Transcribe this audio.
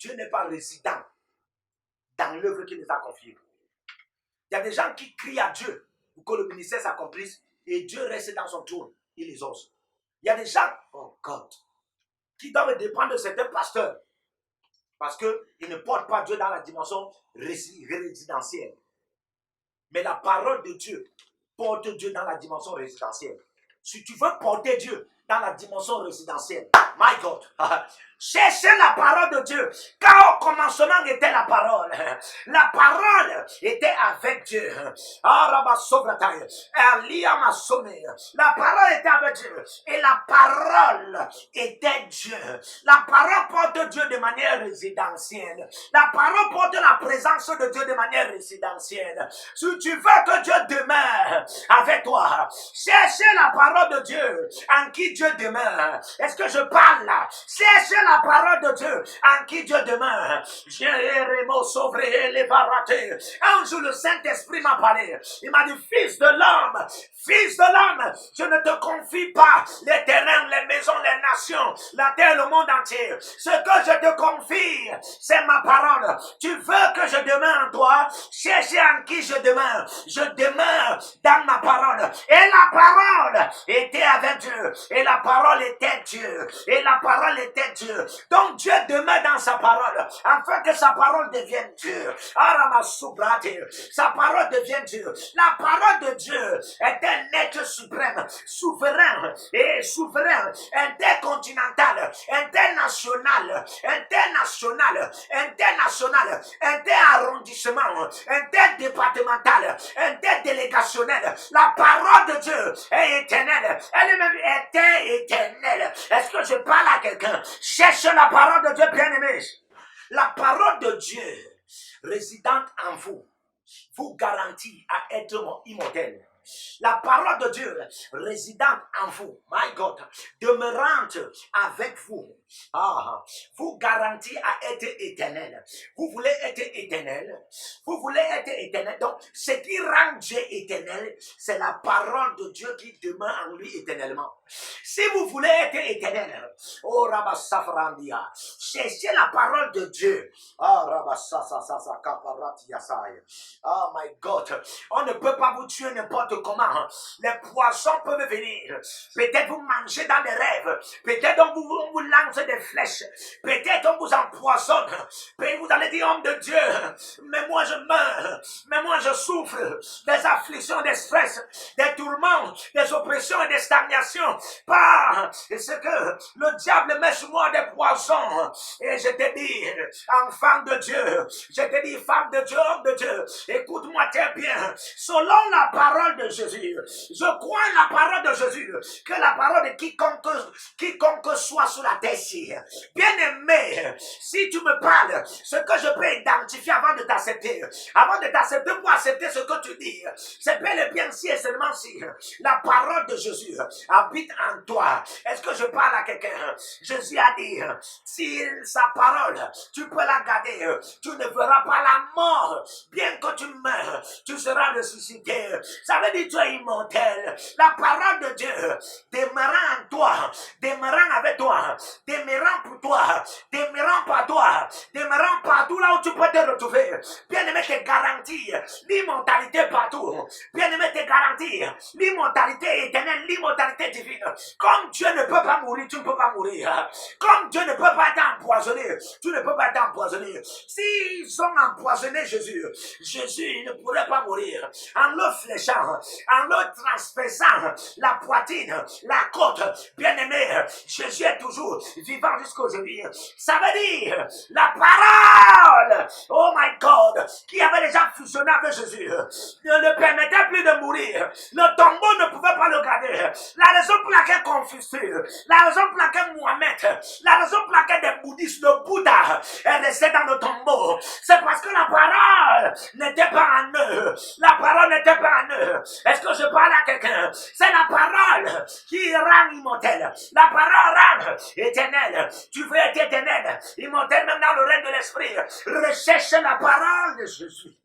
Dieu n'est pas résident dans l'œuvre qu'il nous a confiée. Il y a des gens qui crient à Dieu pour que le ministère s'accomplisse et Dieu reste dans son trône. Il les ose. Il y a des gens, oh God, qui doivent dépendre de certains pasteurs parce qu'ils ne portent pas Dieu dans la dimension résidentielle. Mais la parole de Dieu porte Dieu dans la dimension résidentielle. Si tu veux porter Dieu dans la dimension résidentielle, my God, cherchez la parole de Dieu. Car au commencement était la parole. La parole était avec Dieu. La parole était avec Dieu. Et la parole était Dieu. La parole porte Dieu de manière résidentielle. La parole porte la présence de Dieu de manière résidentielle. Si tu veux que Dieu demeure avec toi, cherchez la parole de Dieu en qui Dieu demeure. Est-ce que je parle là? Cherchez la parole de Dieu en qui Dieu demeure. Un jour le Saint-Esprit m'a parlé. Il m'a dit, fils de l'homme, je ne te confie pas les terrains, les maisons, les nations, la terre, le monde entier. Ce que je te confie, c'est ma parole. Tu veux que je demeure en toi? Cherchez en qui je demeure. Je demeure dans ma parole. Et la parole était avec Dieu. Et la parole était Dieu. Et la parole était Dieu. Donc Dieu demeure dans sa parole, afin que sa parole devienne Dieu. Sa parole devient Dieu. La parole de Dieu est un être suprême, souverain et souverain, intercontinental, international, interarrondissement, interdépartemental, interdélégationnel. La parole de Dieu est éternelle. Elle-même était éternelle. Est-ce que je parle à quelqu'un? Cherche la parole de Dieu, bien-aimé. La parole de Dieu résidente en vous vous garantit à être immortel. La parole de Dieu résidente en vous, my God, demeurante avec vous, vous garantit à être éternel. Vous voulez être éternel. Vous voulez être éternel. Donc, ce qui rend Dieu éternel, c'est la parole de Dieu qui demeure en lui éternellement. Si vous voulez être éternel, oh Rabassafrandia, cherchez la parole de Dieu. Oh my God, on ne peut pas vous tuer n'importe comment. Les poissons peuvent venir. Peut-être vous mangez dans les rêves. Peut-être on vous lance des flèches. Peut-être on vous empoisonne. Peut-être vous allez dire, homme de Dieu, mais moi je meurs. Mais moi je souffre des afflictions, des stress, des tourments, des oppressions et des stagnations. Parce que le diable met sur moi des poisons. Et je te dis, enfant de Dieu, je te dis, femme de Dieu, homme de Dieu, écoute-moi très bien. Selon la parole de Jésus, je crois en la parole de Jésus, que la parole de quiconque soit sur la terre ici. Bien aimé, si tu me parles, ce que je peux identifier avant de t'accepter pour accepter ce que tu dis, c'est bel et bien si et seulement si la parole de Jésus habite en toi. Est-ce que je parle à quelqu'un? Jésus a dit, si sa parole, tu peux la garder, tu ne verras pas la mort. Bien que tu meurs, tu seras ressuscité. Ça veut dire que tu es immortel. La parole de Dieu demeurant en toi, demeurant avec toi, demeurant pour toi, demeurant par toi, demeurant partout là où tu peux te retrouver. Bien-aimé, te garantit l'immortalité partout. Bien-aimé, te garantit l'immortalité éternelle, l'immortalité divine. Comme Dieu ne peut pas mourir, tu ne peux pas mourir. Comme Dieu ne peut pas être empoisonné, tu ne peux pas être empoisonné. S'ils ont empoisonné Jésus, Jésus ne pourrait pas mourir. En le fléchant, en le transperçant, la poitrine, la côte, bien-aimé, Jésus est toujours vivant jusqu'aujourd'hui. Ça veut dire, la parole, oh my God, qui avait déjà fusionné avec Jésus, ne le permettait plus de mourir. Le tombeau ne pouvait pas le garder. La raison pour laquelle Confucius, la raison pour laquelle Mohamed, la raison pour laquelle des bouddhistes, le Bouddha est resté dans le tombeau, c'est parce que la parole n'était pas en eux. La parole n'était pas en eux. Est-ce que je parle à quelqu'un? C'est la parole qui rend immortel. La parole rend éternel. Tu veux être éternel, immortel même dans le règne de l'esprit. Recherche la parole de Jésus.